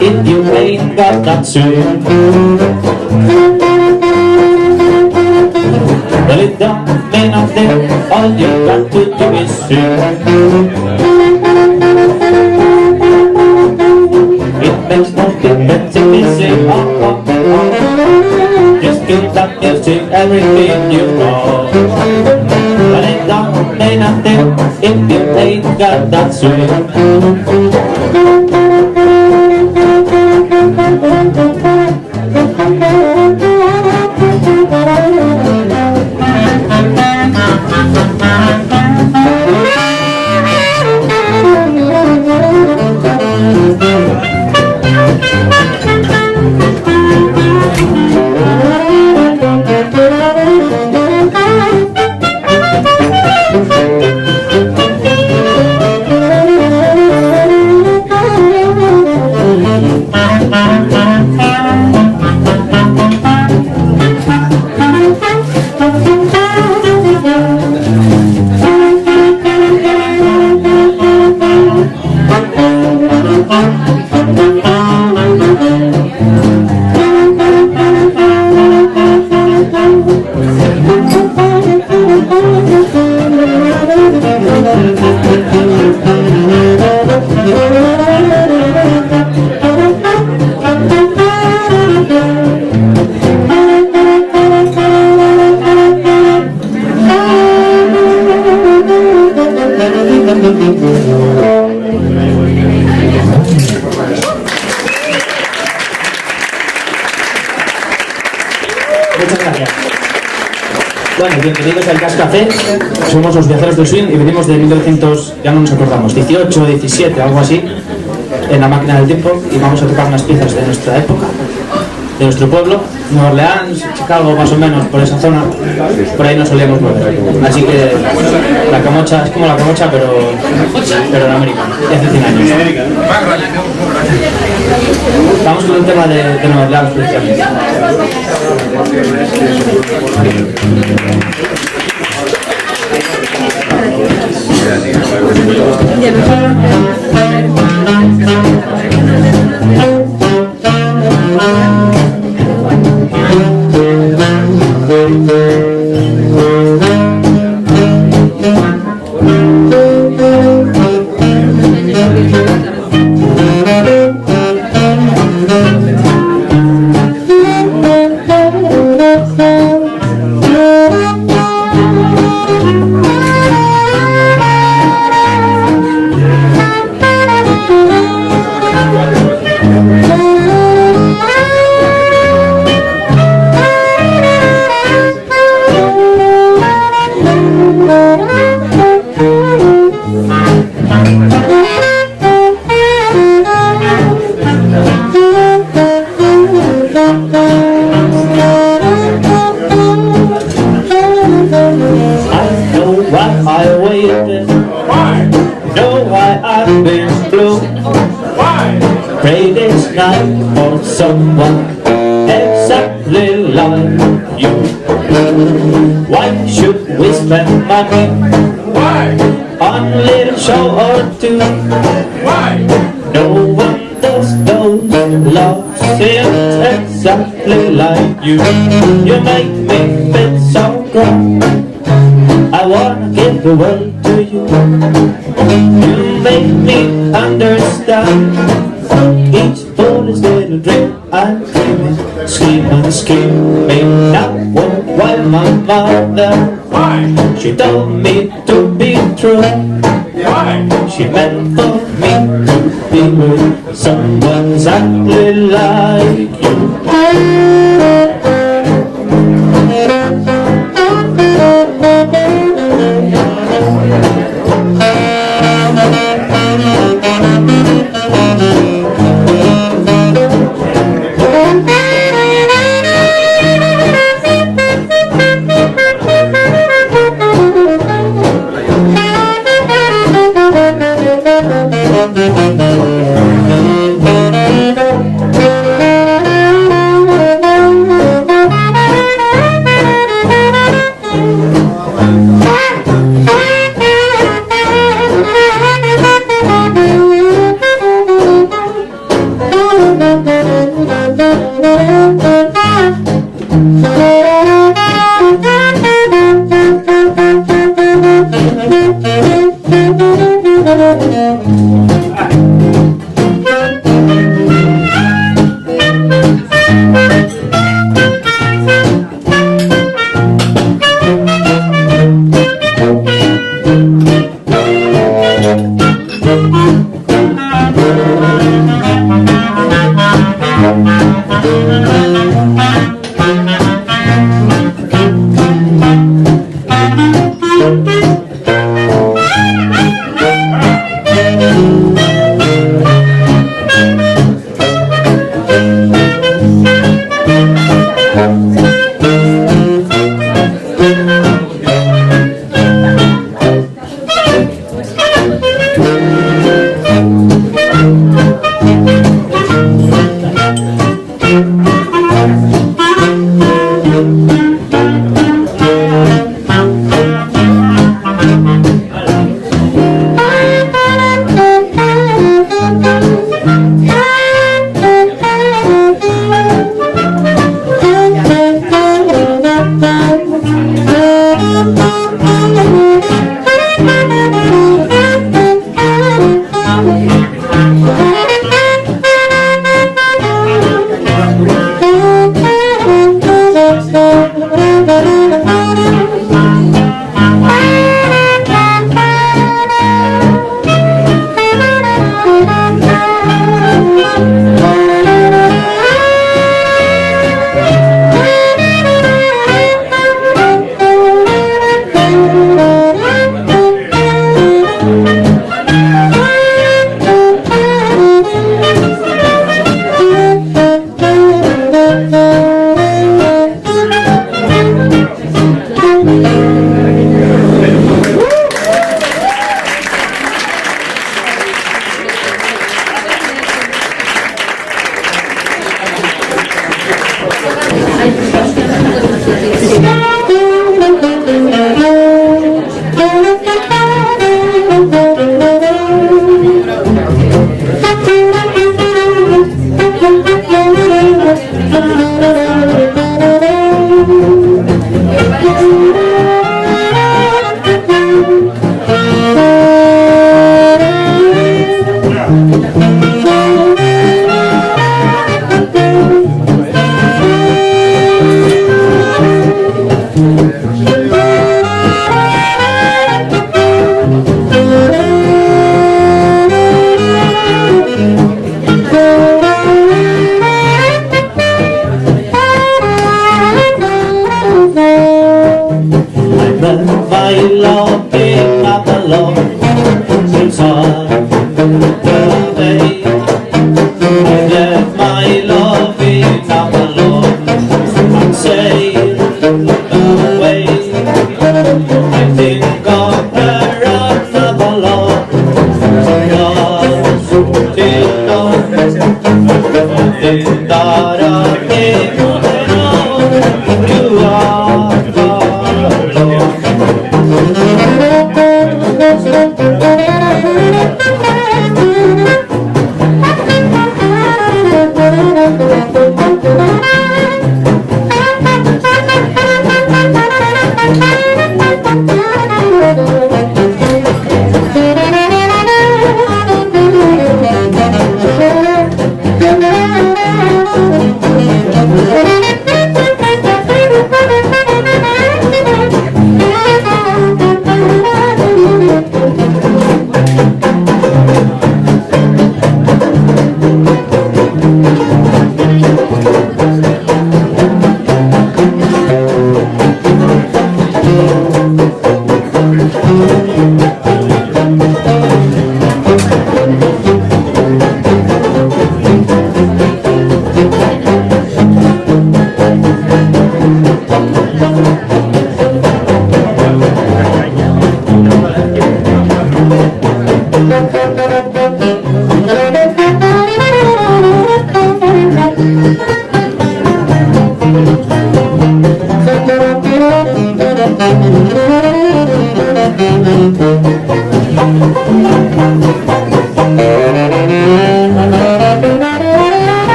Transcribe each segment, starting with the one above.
if you ain't got that swing. Well, it don't mean nothing, all you got to do is swing. It makes no difference if you say oh, oh, oh. Just give that music everything you know. But it don't mean nothing if you ain't got that swing. Muchas gracias. Bueno, bienvenidos al Jazz Café. Somos los Viajeros del Swing y venimos de 1900, ya no nos acordamos, 18, 17, algo así, en la máquina del tiempo, y vamos a tocar unas piezas de nuestra época, de nuestro pueblo, Nueva Orleans, Chicago, más o menos, por esa zona, por ahí nos solíamos mover. Así que la camocha es como la camocha, pero en América, de hace 100 años. Vamos con un tema de Nueva Orleans, precisamente. Pray this night for someone exactly like you. Why should we spend money on a little show or two? No one does those loves it exactly like you. You make me feel so good, I wanna give the world to you. You make me understand each foolish little dream I'm dreaming, scheming, now while my mother, she told me to be true. She meant for me to be with someone exactly like you.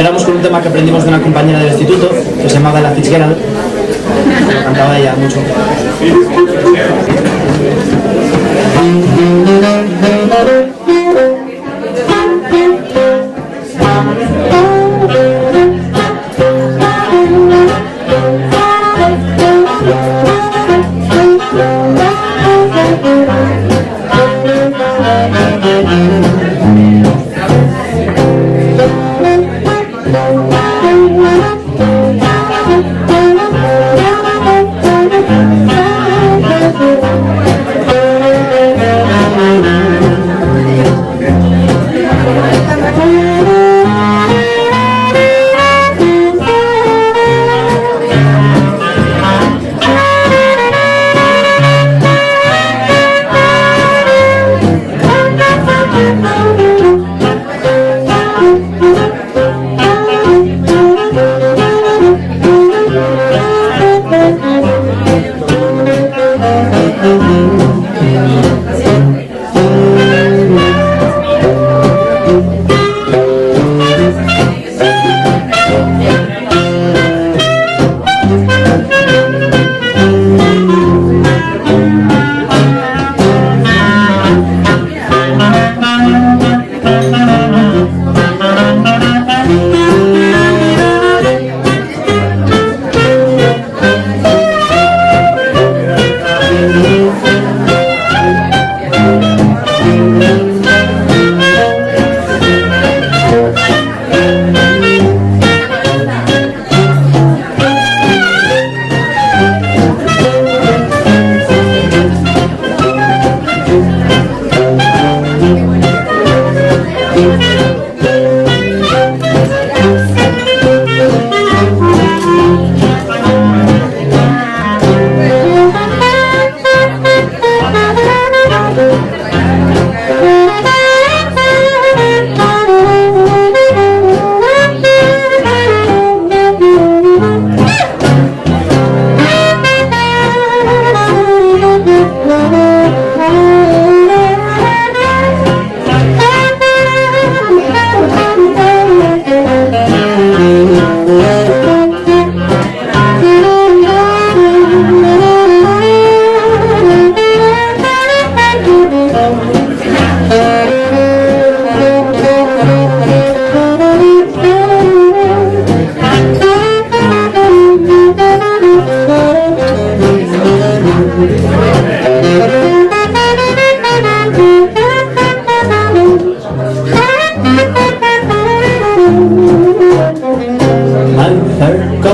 cerramos con un tema que aprendimos de una compañera del instituto que se llamaba La Fitzgerald. Lo cantaba ella mucho.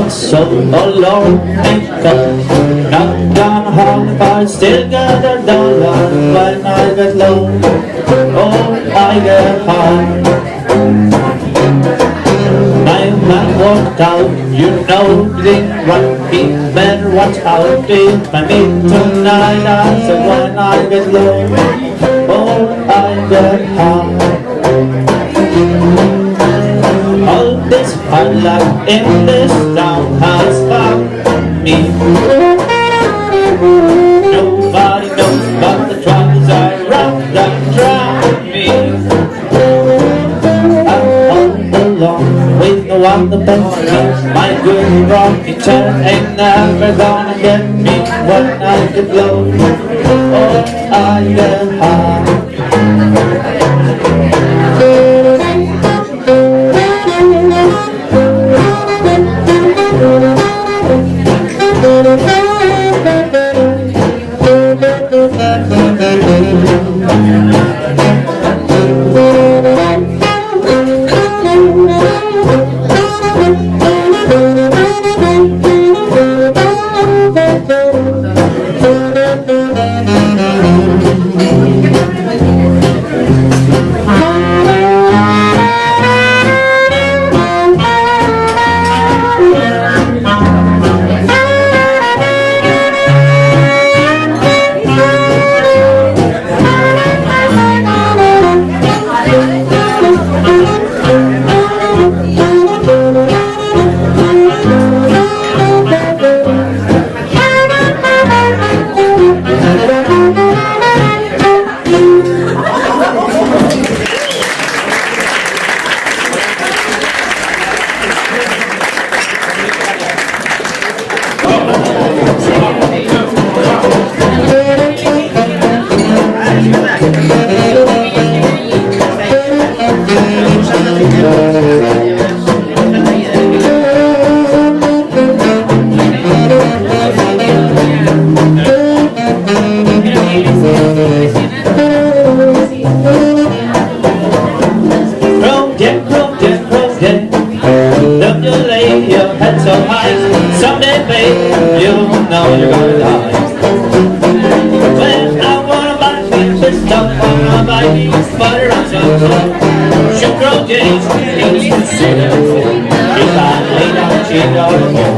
So, oh Lord, thank God, not gonna harm, but I still got $1 when I get low, oh, I get high. My man walked out, you know, didn't want me, better watch out, if I meet tonight, I said when I get low, oh, I get high. All this hard luck in this town has found me. Nobody knows about the troubles I run that drown me. I'm all alone with no one to bend me. My good rocking chair ain't never gonna get me when I get low. Oh, I get high. needs to sit at home. You can't lay down, she don't know.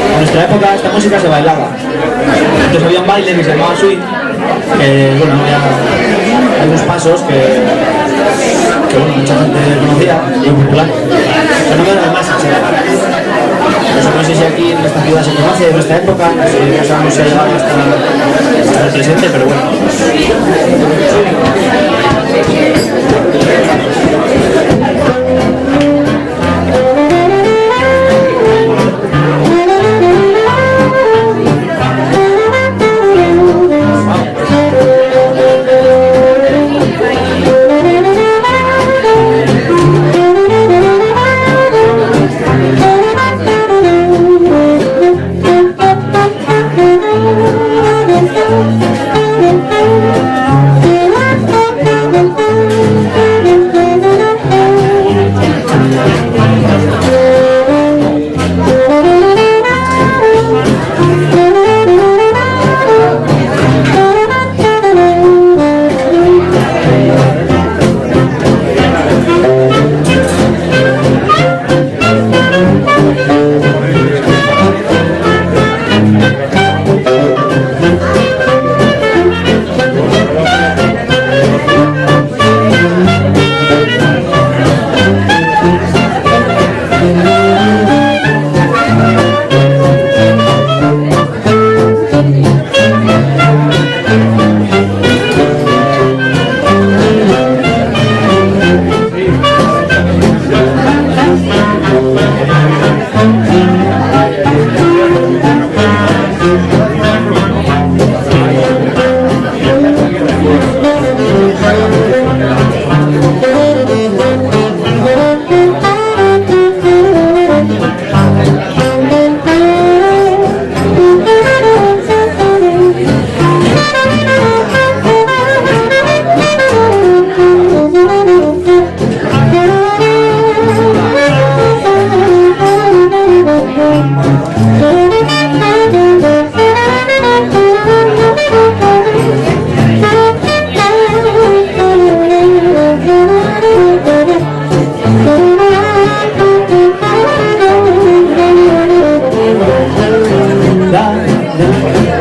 En nuestra época esta música se bailaba. Entonces había un baile que se llamaba swing, que bueno, hay unos pasos que bueno, mucha gente conocía y muy popular. Pero no queda nada más. No sé si aquí en esta ciudad se conoce, en esta época, no sabemos si ha llegado hasta el presente, pero bueno.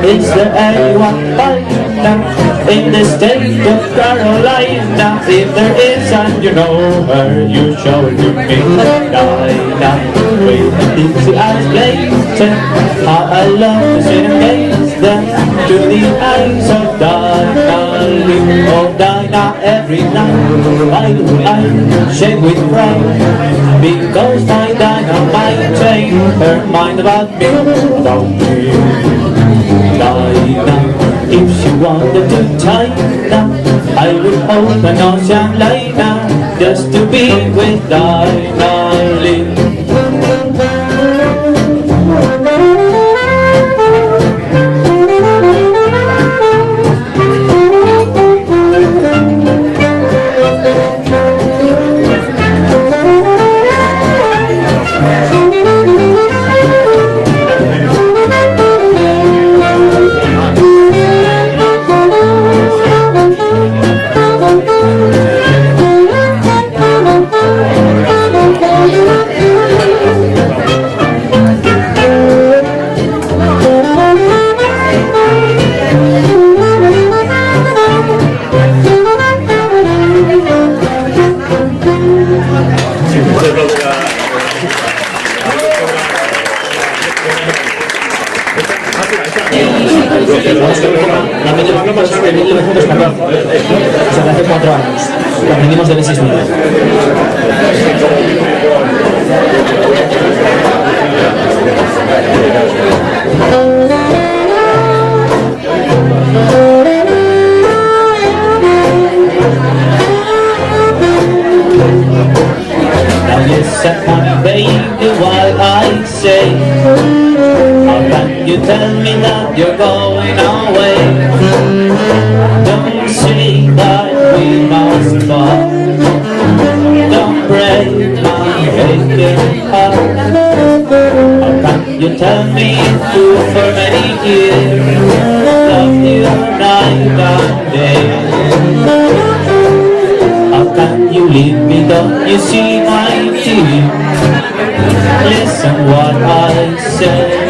Is there anyone like in the state of Carolina. If there is and you know her, you show it to me. Dinah, with the Dixie eyes blazing, how I love to sit and gaze them to the eyes of Dinah Lee. Oh Dinah, every night I shake with pride, because my Dinah might change her mind about me, Dinah. If she wanted to China, I would open Ocean Liner just to be with Dinah Lee. La metodología es de 1914, o sea, de hace 4 años. La aprendimos de B6 Miguel. Now you set my baby while I say, how can you tell me that you're going away? Don't say that we must part. Don't break my aching heart. How can you tell me who for many years loved you night and day? How can you leave me? Don't you see my tears? Listen what I say.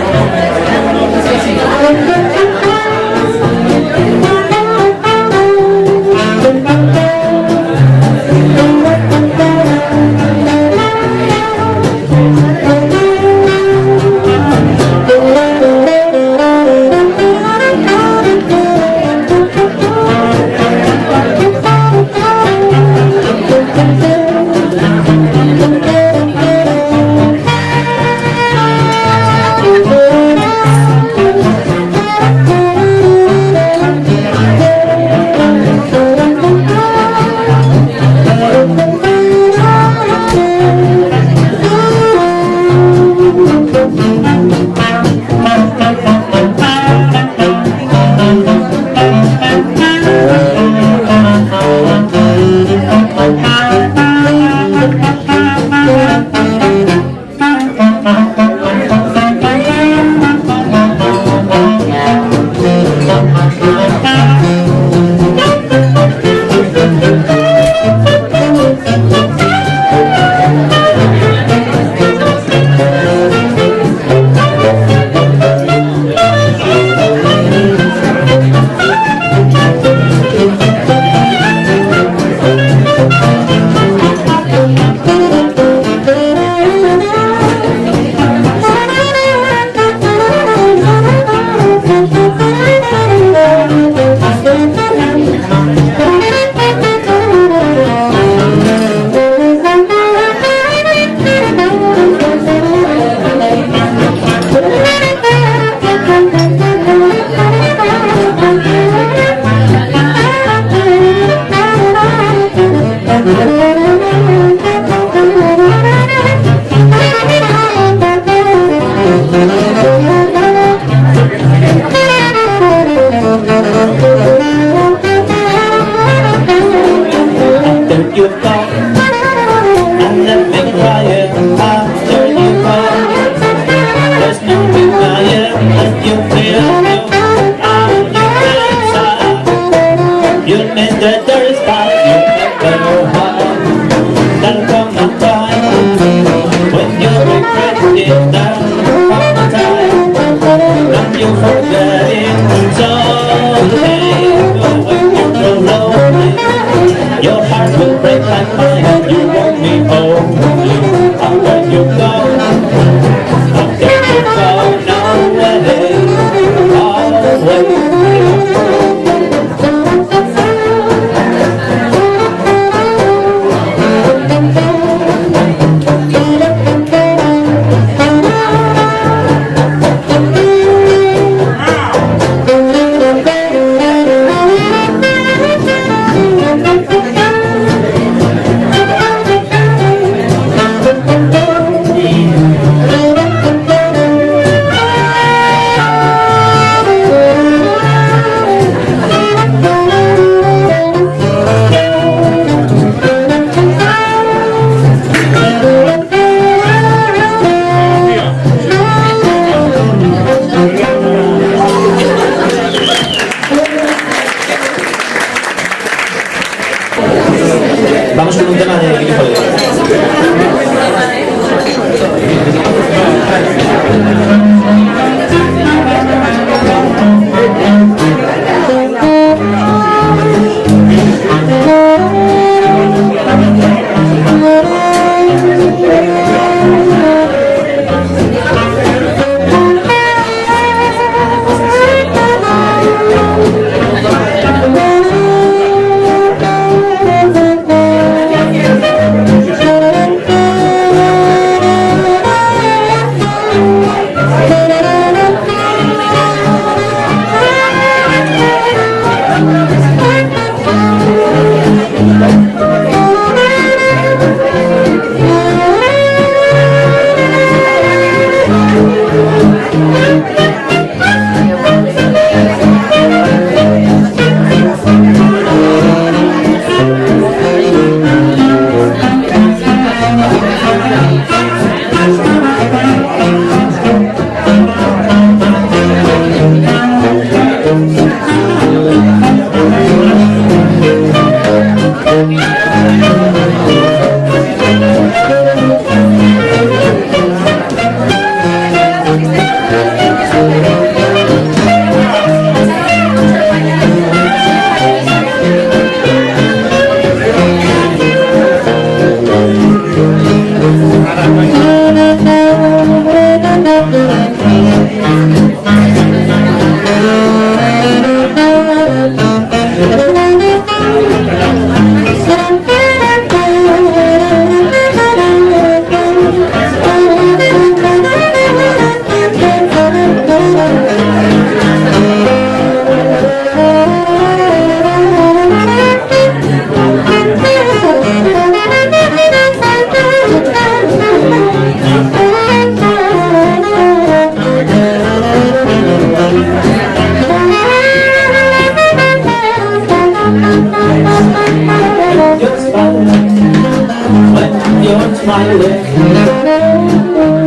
You're smiling,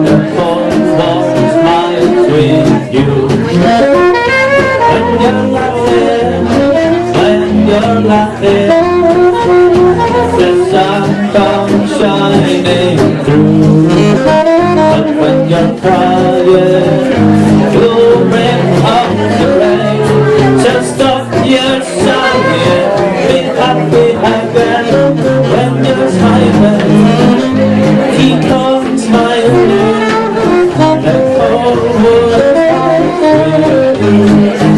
the whole world smiles with you. When you're laughing, the sun comes shining through. But when you're crying, you'll bring up the rain. So stop your sighing, be happy again. When you're smiling, keep on smiling. The whole world smiles with you.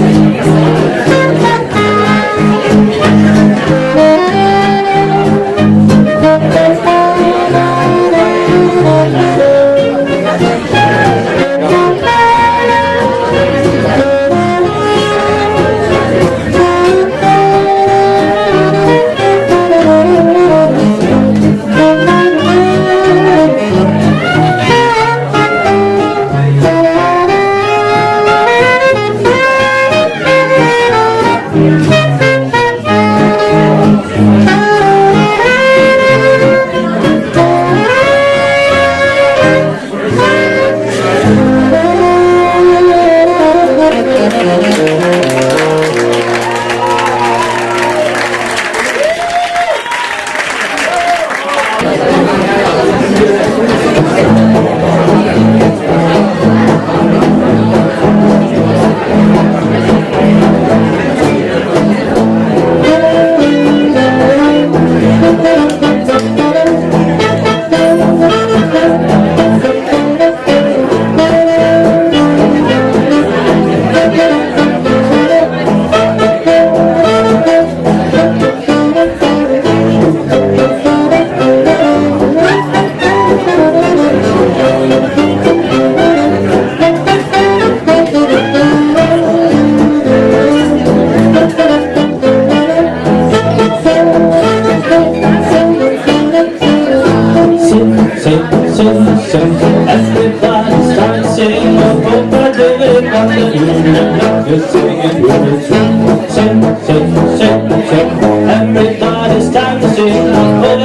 Everybody start singing, oh, but they got the union, you're singing, you're sing, sing, sing, sing. Everybody start to sing, oh, but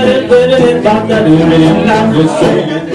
they got the union, you're singing,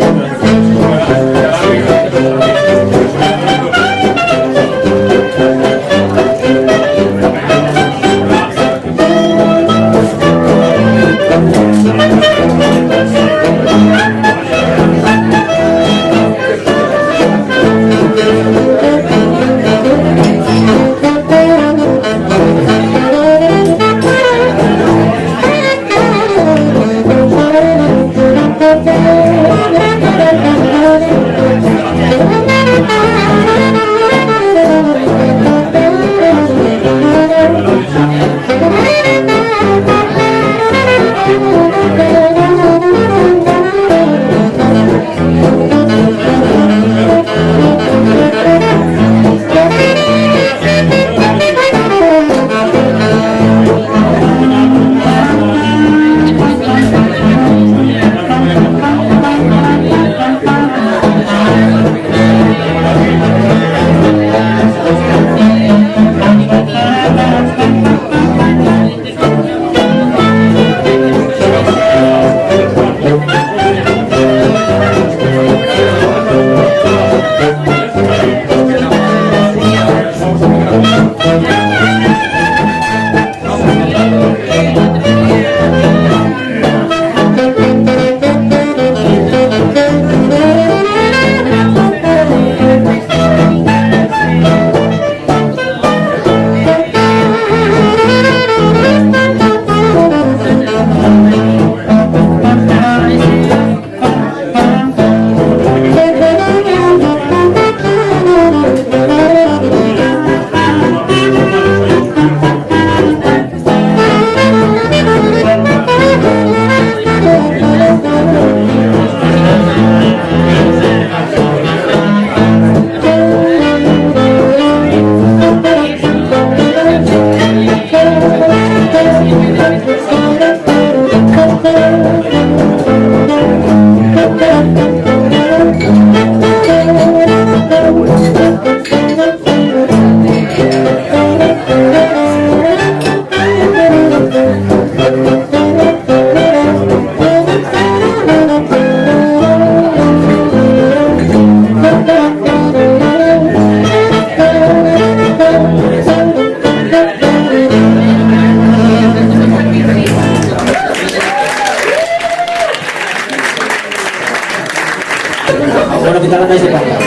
Bueno, ¿qué tal andáis de cantar?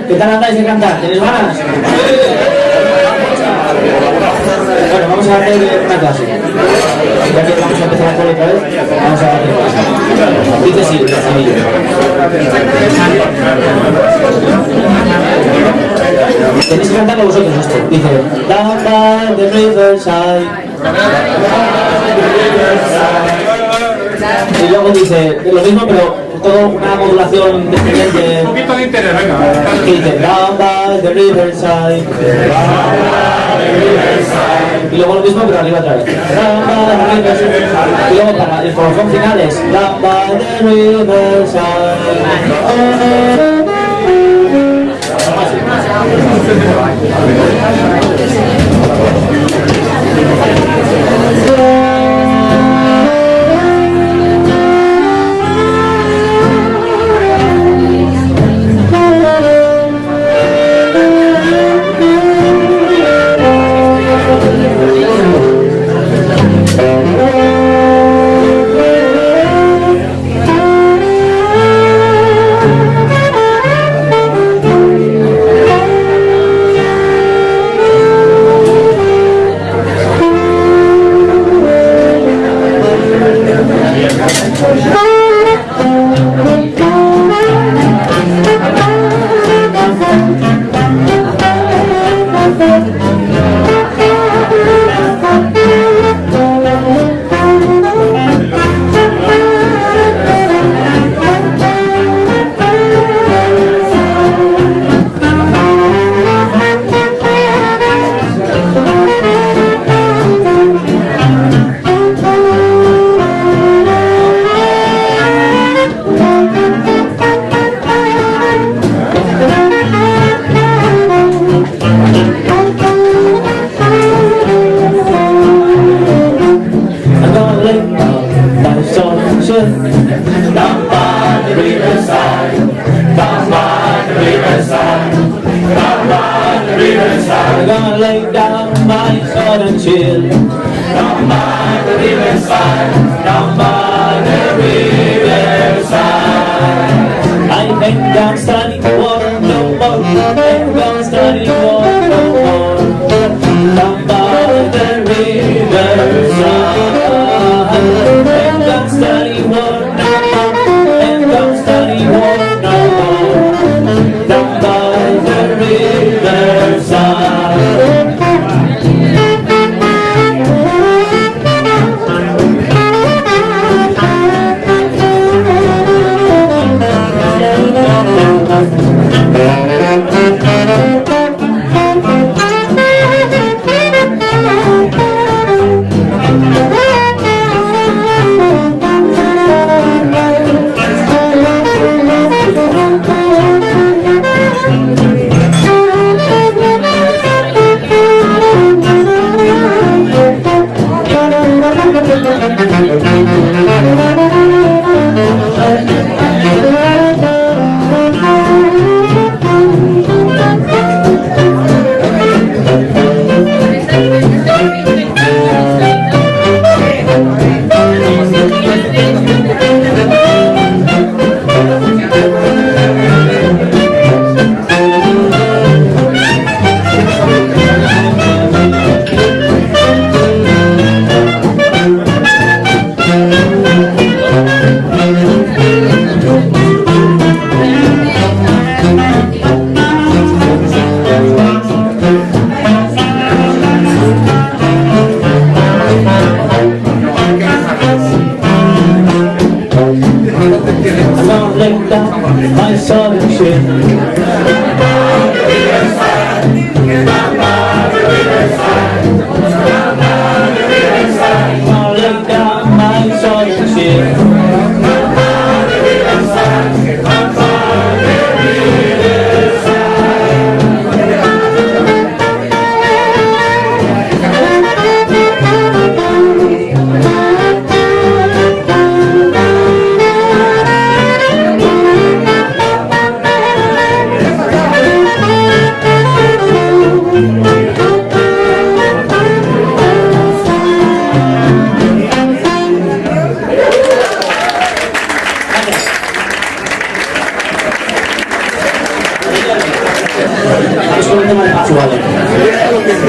¿Qué tal andáis de cantar? ¿Tenéis ganas? Bueno, vamos a hacer una clase. Ya que vamos a empezar a hacer otra vez, vamos a hacer clase. Dice sí, tenéis que cantarlo vosotros esto. Dice, down by the riverside. Y luego dice lo mismo, pero todo una modulación diferente. Un poquito de interés, venga. Que dice down by the riverside. Y luego lo mismo, pero arriba otra vez. Down by the riverside. Y luego para el colofón final es down by the riverside. Down by the riverside, down by the riverside, down by the riverside. I'm gonna lay down my sword and shield. Down by the riverside, down by the riverside. I ain't gonna study water no more. Ain't gonna study water no more. Down by the riverside. Ain't gonna study water no more. Ain't gonna study water no more. Down by the riverside. My southern ship. I'll lay down my southern ship. solo el tema de Pachu, vale.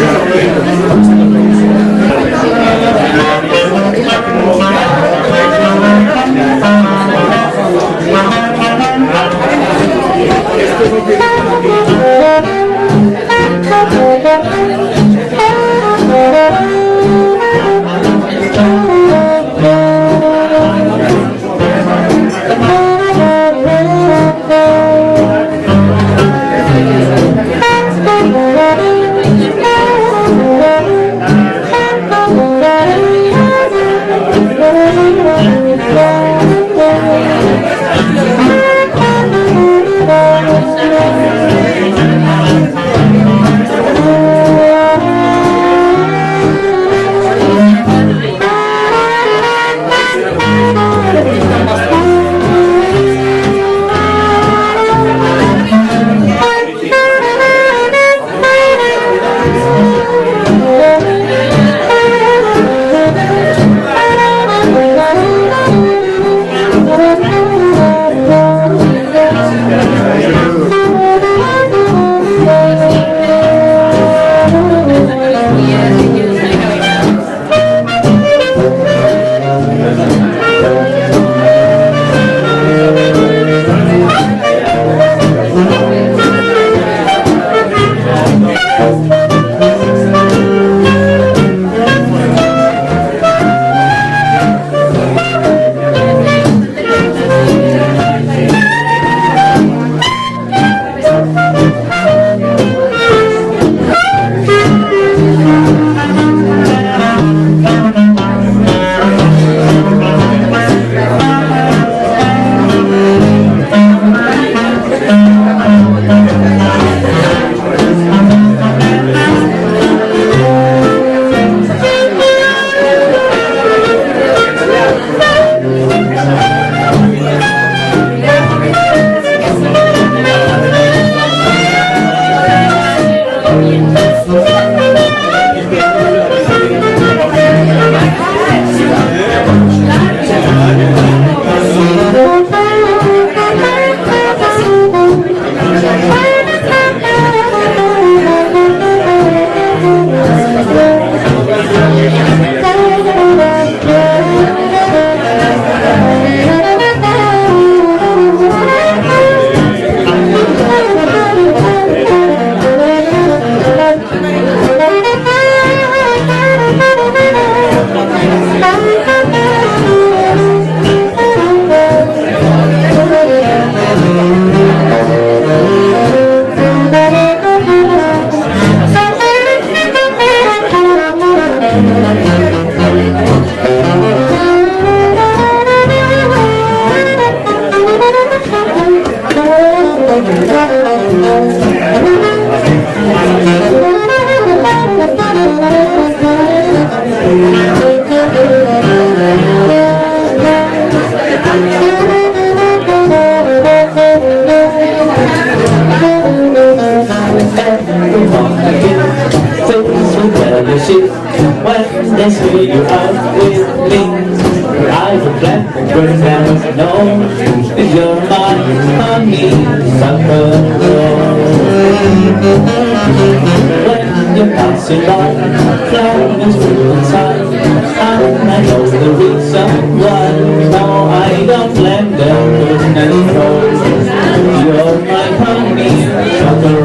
When they say you out with me, I will plant and burn down. No, you're my honey sucker. When you're passing by, flowers through the time, and I know the reason why. No, I don't blame them anymore. You're my honey sucker.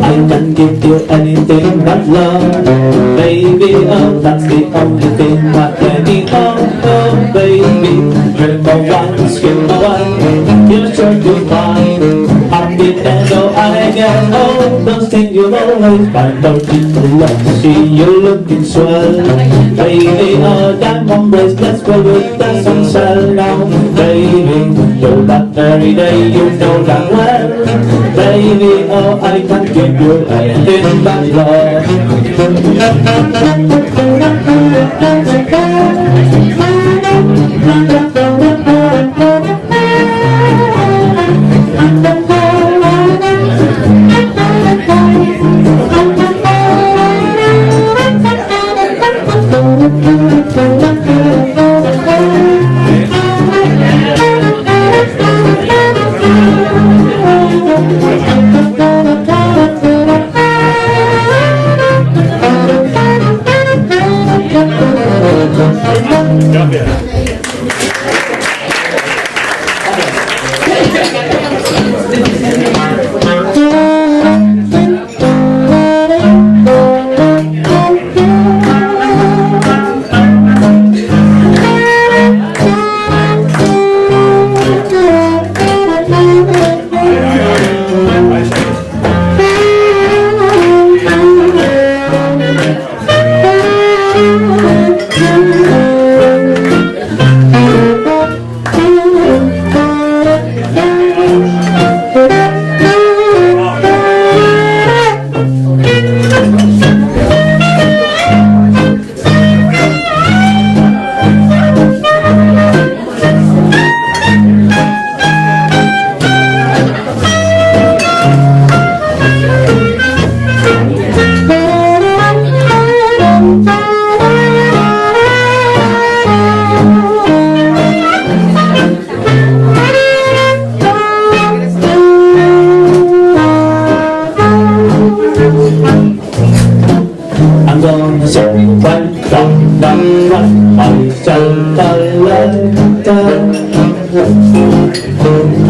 I can give you anything but love, baby. Oh, that's the only thing that I need. Oh, baby, drink my wine, skip my wine. You're sure to find happy and oh, I get all those things you'll always find. Don't need to love, see you looking swell, baby. Oh, diamond bracelets go with the sunshine now, baby. Do that every day, you know that well. Baby, oh, I can give you anything but love. I'm gonna sit right down and write myself a letter.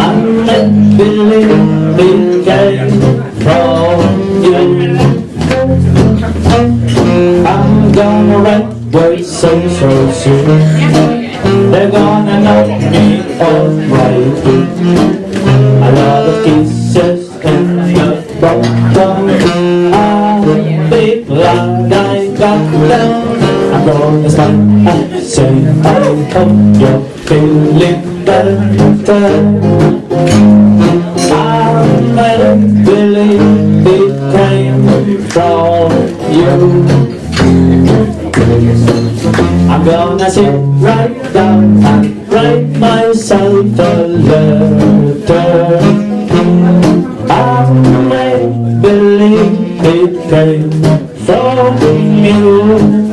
I'm not believing it from you. I'm gonna write words so soon. They're gonna knock me off my feet. A lot of kisses in the bottom. I'll be glad I got down. I'm gonna smile and say I hope you're feeling better. I don't believe it came from you. I'm gonna sit right down and write myself a letter. I may believe it came from you.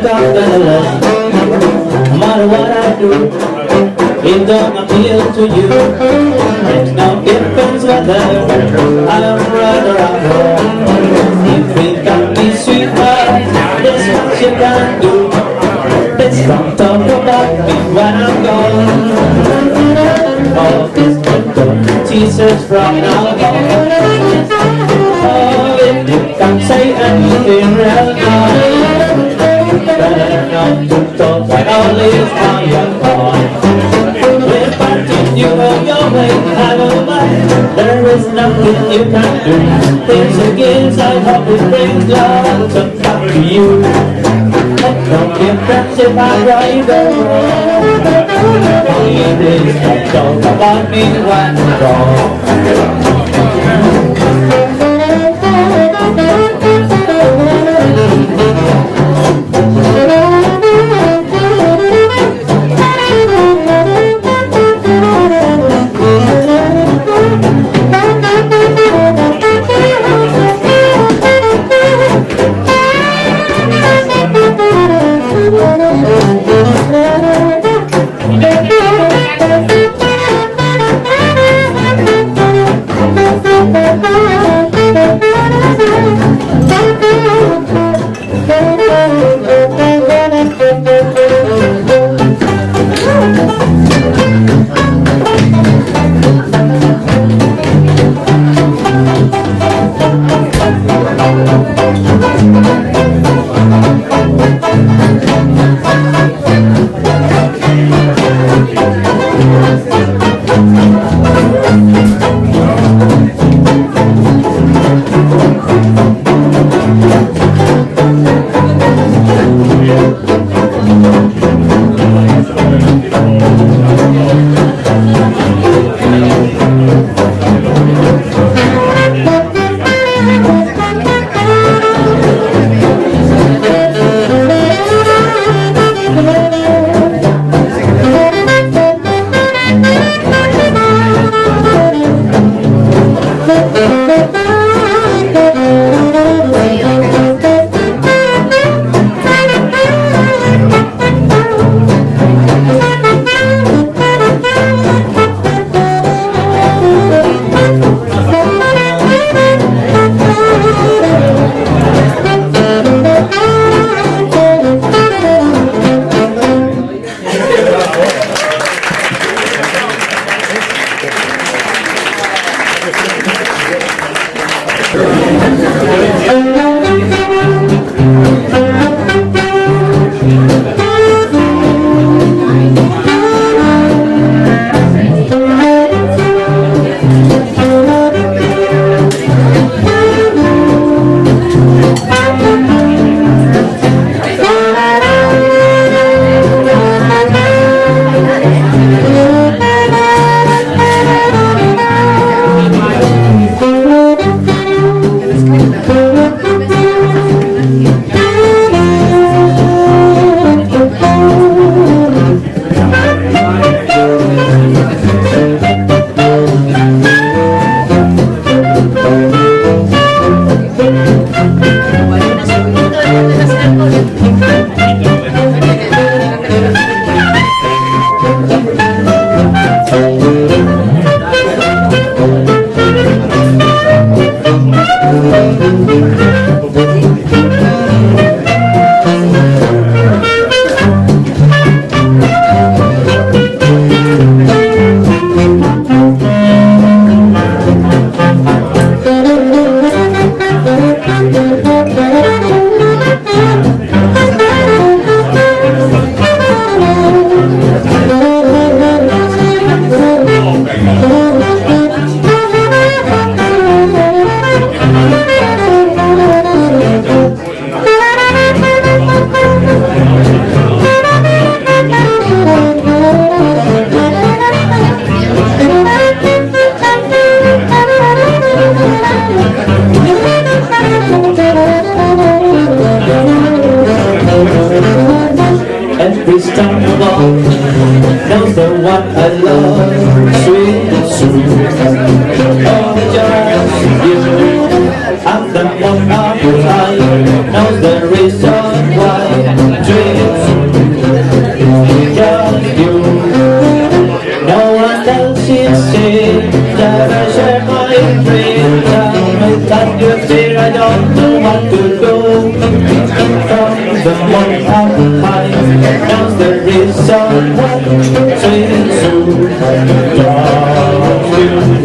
got better love. No matter what I do, it don't appeal to you. Makes no difference whether I'm right or I'm wrong. You think I'm me, sweetheart, there's what you can do. Let's don't talk about me when I'm gone. All this good teasers from now on. Oh, if you can't say anything real nice, better not to talk at all is how you're gone. We're parting, you go your way, I go mine. There is nothing you can do. Here's a gift, I hope it brings love to back to you. Don't be friends if I right or wrong. Please don't talk about me when I'm wrong. Every stumble knows the one I love, sweet, sweet. Oh, just you, I'm the one of life, knows the reason why. with fear, I don't know what to do. From the morning up high, now there is someone saying to love you.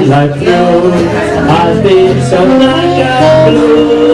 Life through, I've been so black and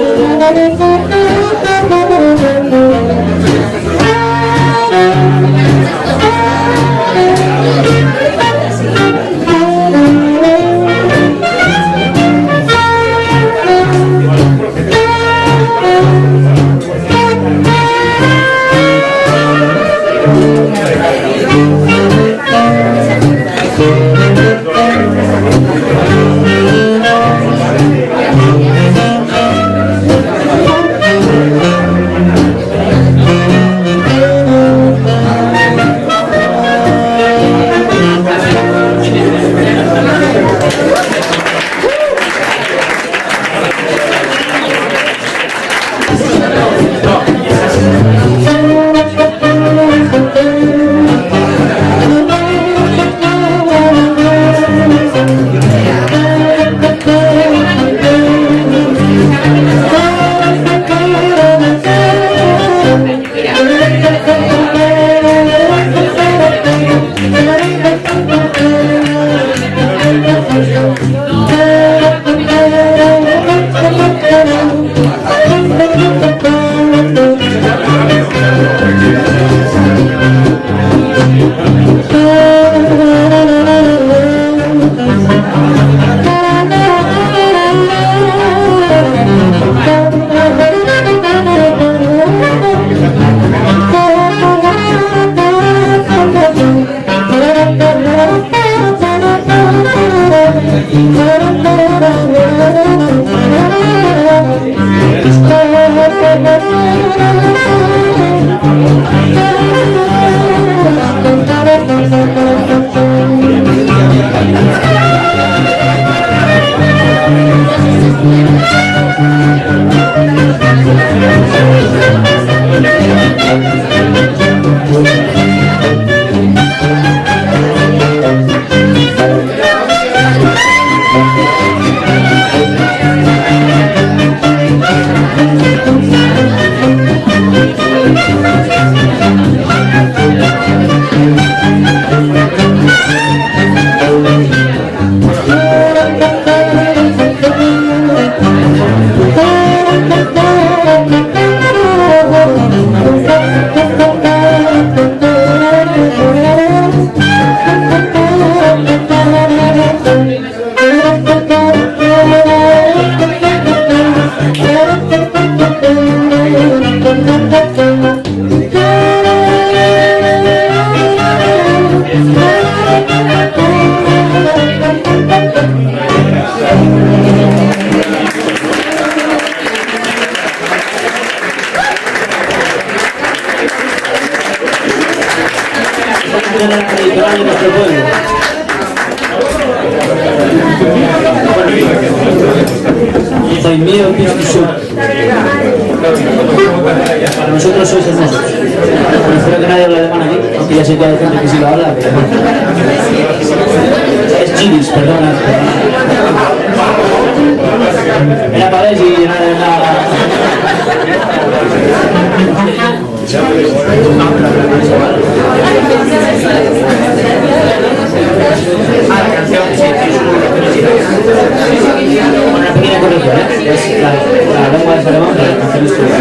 Tradicional de nuestro pueblo. Soy mío, Piscu. Para nosotros sois hermosos. Espero que nadie hable alemán aquí, aunque ya sé que hay gente que sí lo habla, pero es chilis, perdona. Era para ver si nada. Una pequeña corrección, es la lengua de alemán, pero la canción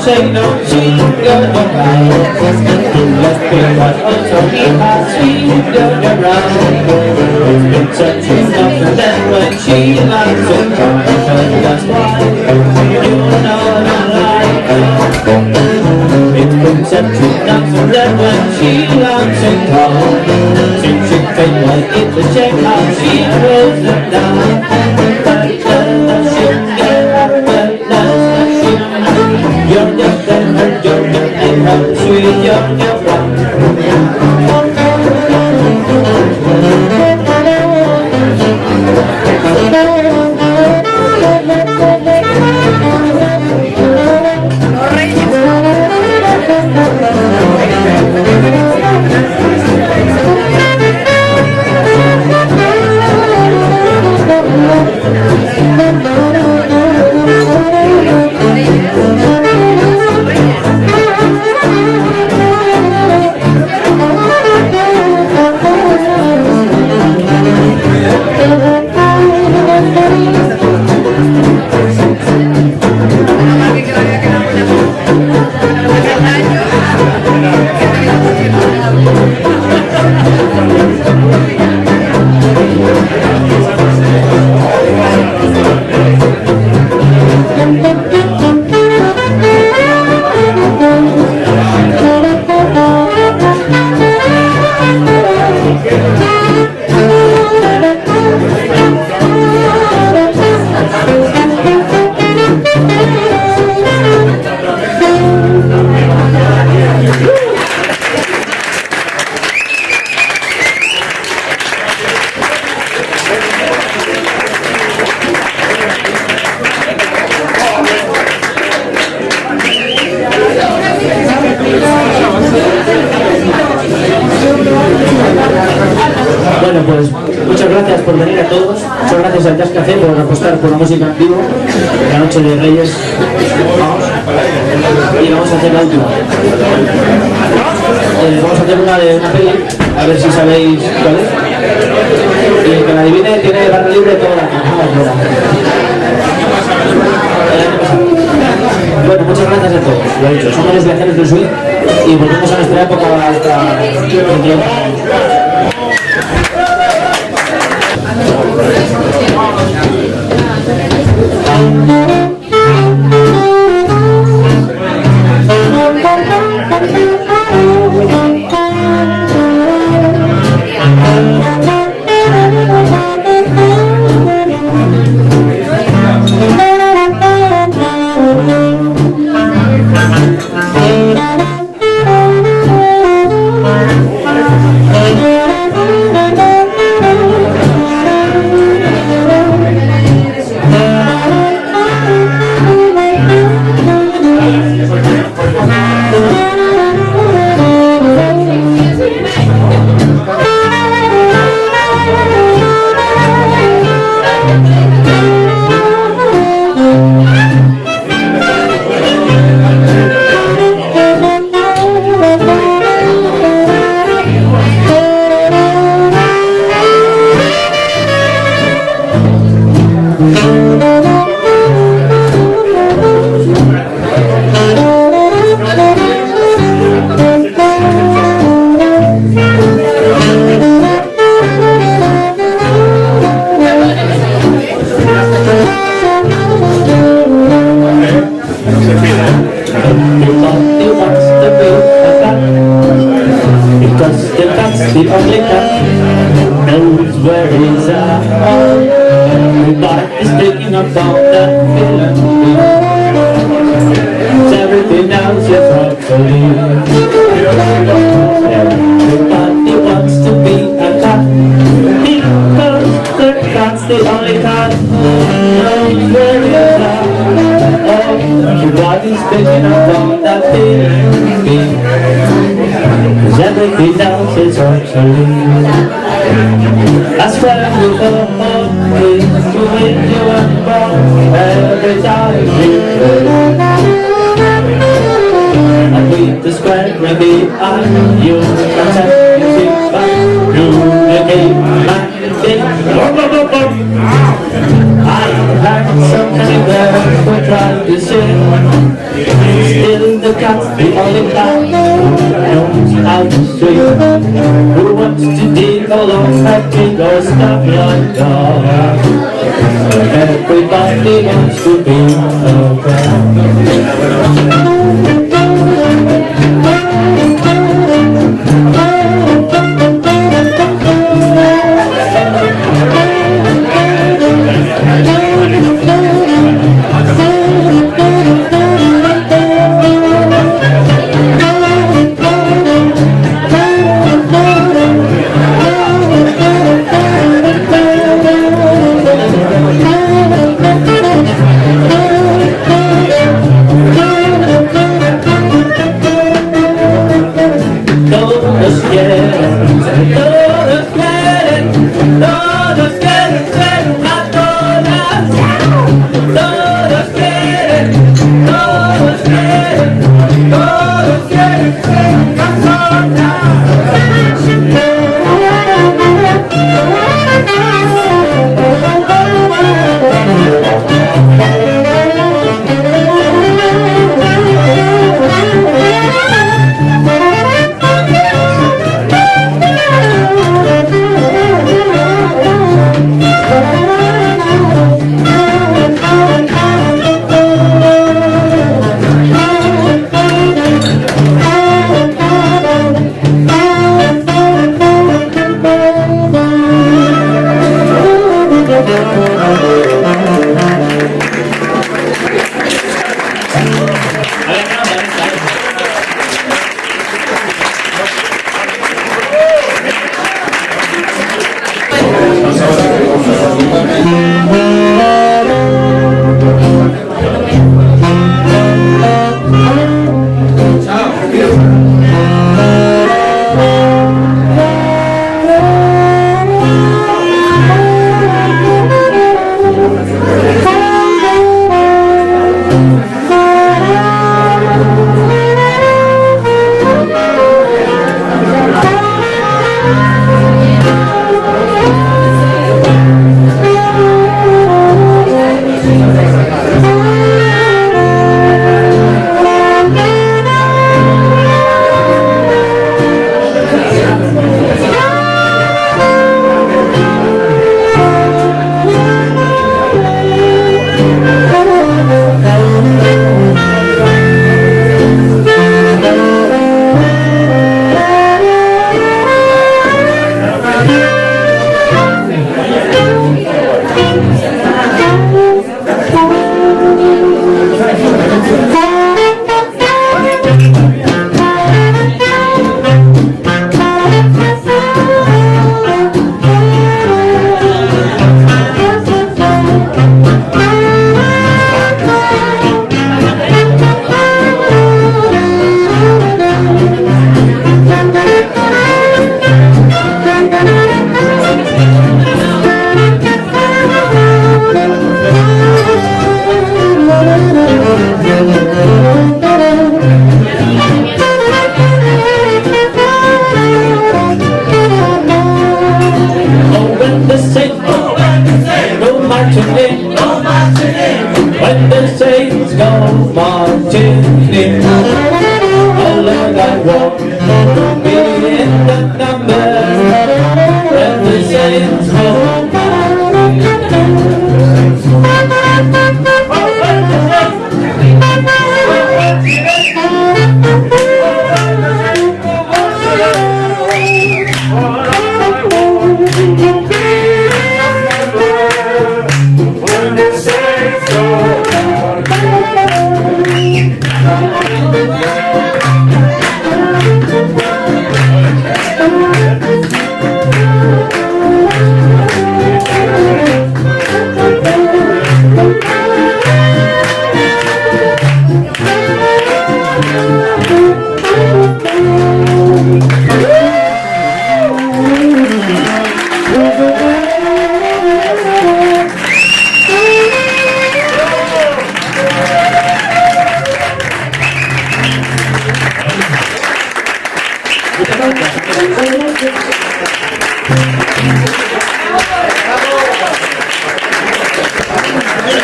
say no, she goes around. Let's be what also he has, she goes around. It's been such enough for them when she likes it, and that's why you know I'm like. It's been such enough for them when she likes it hard. Since she felt like it's a shame how she rolls it down. You're just and her, you're just and her, sweet, you're just Bueno, pues muchas gracias por venir a todos, muchas gracias al Jazz Café por apostar por la música en vivo, la noche de Reyes, vamos, y vamos a hacer la última. Vamos a hacer una de una peli, a ver si sabéis cuál es, y el que la adivine tiene barra libre toda la canción. Bueno, muchas gracias a todos, lo he dicho, somos los viajeros del swing y volvemos a nuestra época hasta dentro de unos años. The only cat knows where he's at. Everybody is thinking about that feeling. Everything else is obsolete. Everybody wants to be a cat because the cat's the only cat knows where he's at. Everybody's thinking about that feeling. Cause everything else is obsolete. That's where we go home, to win you and ball every time we play. And we describe maybe I'm you, and tell you think back to the game, like the game. I had so many birds who tried to sing. Still the cat's the only cat who knows how to swim. Who wants to dig along a tree or stop your dog? Everybody wants to be a cat. marching in, when the saints go marching in. Oh Lord, I want to be in that number, when the saints go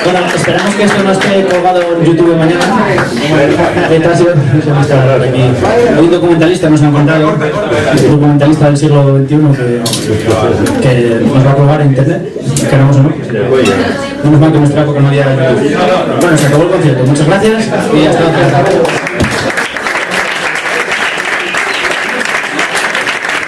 Bueno, esperamos que esto no esté colgado en YouTube mañana. Detrás aquí. Hay un documentalista, nos ha encontrado, un documentalista del siglo XXI que nos va a colgar en internet, queramos o no. Menos mal que en nuestra época no había YouTube. Bueno, se acabó el concierto. Muchas gracias y hasta la próxima.